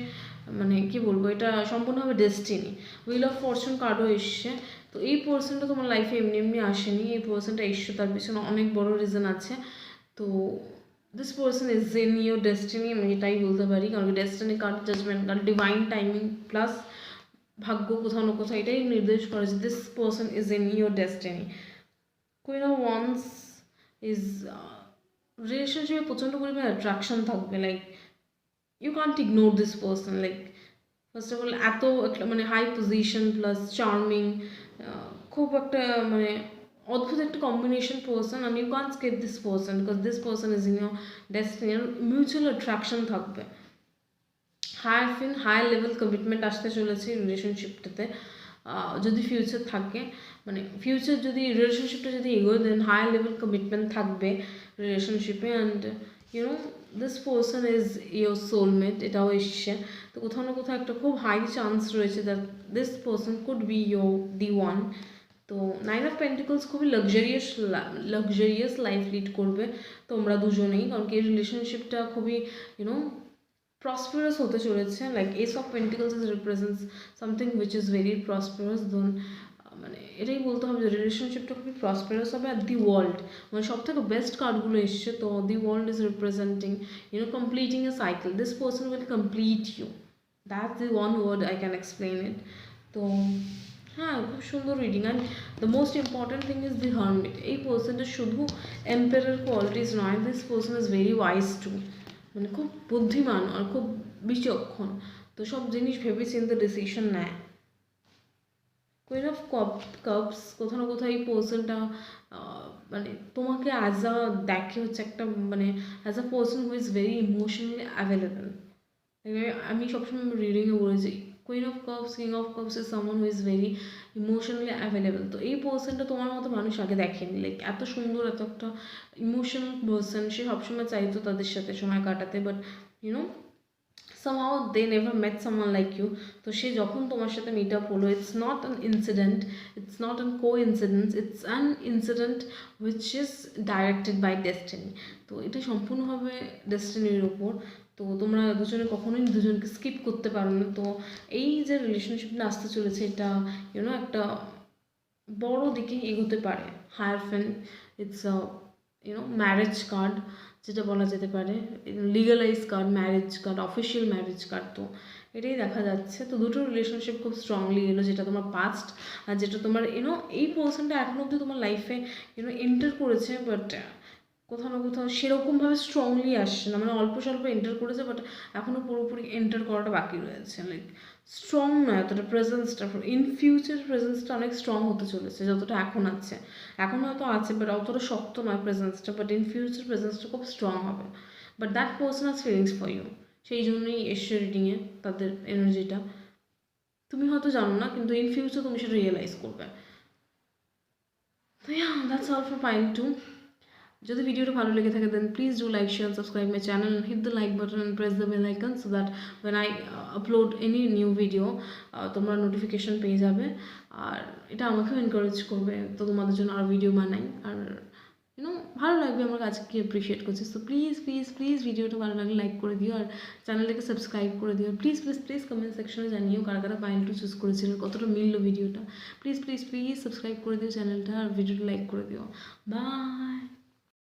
মানে কি বলবো, এটা সম্পূর্ণভাবে ডেস্টিনি। হুইল অফ ফরচুন কার্ডও এসছে। তো এই পার্সনটা তোমার লাইফে এমনি এমনি আসেনি, এই পার্সনটা এসছে, তার পিছনে অনেক বড় রিজন আছে। তো this person is in your destiny, আমি এটাই বলতে পারি, কারণ destiny card, judgement card, divine timing plus ভাগ্য কোথাও না কোথাও এটাই নির্দেশ করে যে this person is in your destiny. Queen of wands is রিলেশনশিপে প্রচণ্ড পরিমাণে অ্যাট্রাকশন থাকবে, like you can't ignore this person, like first of all এত একটা মানে হাই পজিশন প্লাস চার্মিং, খুব একটা মানে অদ্ভুত একটা combination person, and you can't skip this person because this person is in your destiny. Mutual attraction থাকবে, higher level commitment আসতে চলেছে রিলেশনশিপটাতে যদি ফিউচার থাকে, মানে ফিউচার যদি রিলেশনশিপটা যদি এগোয় দেন হায়ার লেভেল কমিটমেন্ট থাকবে রিলেশনশিপে। And you know this person is your soulmate, এটাও এসছে। তো কোথাও না কোথাও একটা খুব হাই চান্স রয়েছে that this person could be your the one. তো 9 অফ পেন্টিকলস খুবই লাক্সারিয়াস লাইফ লিড করবে তোমরা দুজনেই, কারণ কি এই রিলেশনশিপটা খুবই ইউনো প্রসপারাস হতে চলেছে। Like ace of pentacles is represents something which is very prosperous. Then মানে এটাই বলতে হবে যে রিলেশনশিপটা খুবই প্রসপারাস হবে। আর দি ওয়ার্ল্ড মানে সব থেকে বেস্ট কার্ডগুলো এসছে, তো the world is representing completing a cycle. This person will complete you, that's the one word I can explain it. তো হ্যাঁ, খুব সুন্দর রিডিং। And the most important thing is the hermit. এই পার্সনটা শুধু এম্পায়ার কোয়ালিটিস নয়, this person is very wise too, মানে খুব বুদ্ধিমান আর খুব বিচক্ষণ, তো সব জিনিস ভেবে চিন্তে ডিসিশন নেয়। কুইন অফ কাপস কোথাও না কোথাও এই পার্সনটা মানে তোমাকে অ্যাজ আ দেখে হচ্ছে একটা মানে as a person who is very emotionally available. আমি সবসময় রিডিংয়ে বলেছি queen of cups king of cups is someone who is very emotionally available. তো এই পার্সনটা তোমার মতো মানুষ আগে দেখেনি, লাইক এত সুন্দর এত একটা ইমোশনাল পার্সন, সে সবসময় চাইতো তাদের সাথে সময় কাটাতে, but YONO somehow they never met someone like you. তো সে যখন তোমার সাথে মিট আপ হলো, it's not an incident, it's not an coincidence, it's an incident which is directed by destiny. তো এটা সম্পূর্ণভাবে ডেস্টিনির উপর। তো তোমরা দুজনে কখনোই দুজনকে স্কিপ করতে পারো না। তো এই যে রিলেশনশিপটা আসতে চলেছে, এটা একটা বড় দিকে এগোতে পারে। হায়ারফেন্ট ইটস ম্যারেজ কার্ড যেটা বলা যেতে পারে, legalise card, marriage card, official marriage card. তো এটাই দেখা যাচ্ছে। তো দুটো রিলেশনশিপ খুব স্ট্রংলি এলো, যেটা তোমার পাস্ট আর যেটা তোমার এই পার্সনটা এখনো অবধি তোমার লাইফে এন্টার করেছে, বাট কোথাও না কোথাও সেরকমভাবে স্ট্রংলি আসছে না, মানে অল্প স্বল্প এন্টার করেছে, বাট এখনও পুরোপুরি এন্টার করাটা বাকি রয়েছে। লাইক স্ট্রং নয় এতটা, প্রেজেন্সটা ইন ফিউচার প্রেজেন্সটা অনেক স্ট্রং হতে চলেছে যতটা এখন আছে। এখন হয়তো আছে বাট অতটা শক্ত নয় প্রেজেন্সটা, বাট ইন ফিউচার প্রেজেন্সটা খুব স্ট্রং হবে। But that person has feelings for you, সেই জন্যই এসছে রিডিংয়ে তাদের এনার্জিটা। তুমি হয়তো জানো না, কিন্তু ইন ফিউচার তুমি সেটা রিয়েলাইজ করবে। তো yeah, that's all for pile 2। যদি ভিডিওটা ভালো লেগে থাকে then please do like, share, subscribe my channel, and hit the like button and press the bell icon so that when I upload any new video তোমরা notification পেয়ে যাবে। আর এটা আমাকেও এনকারেজ করবে তো তোমাদের জন্য আরও ভিডিও বানাই, আর ভালো লাগবে আমার কাজকে অ্যাপ্রিসিয়েট করছিস। তো প্লিজ প্লিজ প্লিজ ভিডিওটা ভালো লাগলে লাইক করে দিও, আর চ্যানেলটাকে সাবস্ক্রাইব করে দিও। প্লিজ প্লিজ প্লিজ কমেন্ট সেকশনে জানিও কারা কারা পাইল 2 চুজ করেছিল, কতটা মিললো ভিডিওটা। প্লিজ প্লিজ প্লিজ সাবস্ক্রাইব করে দিও চ্যানেলটা, আর ভিডিওটা লাইক করে দিও। বাই।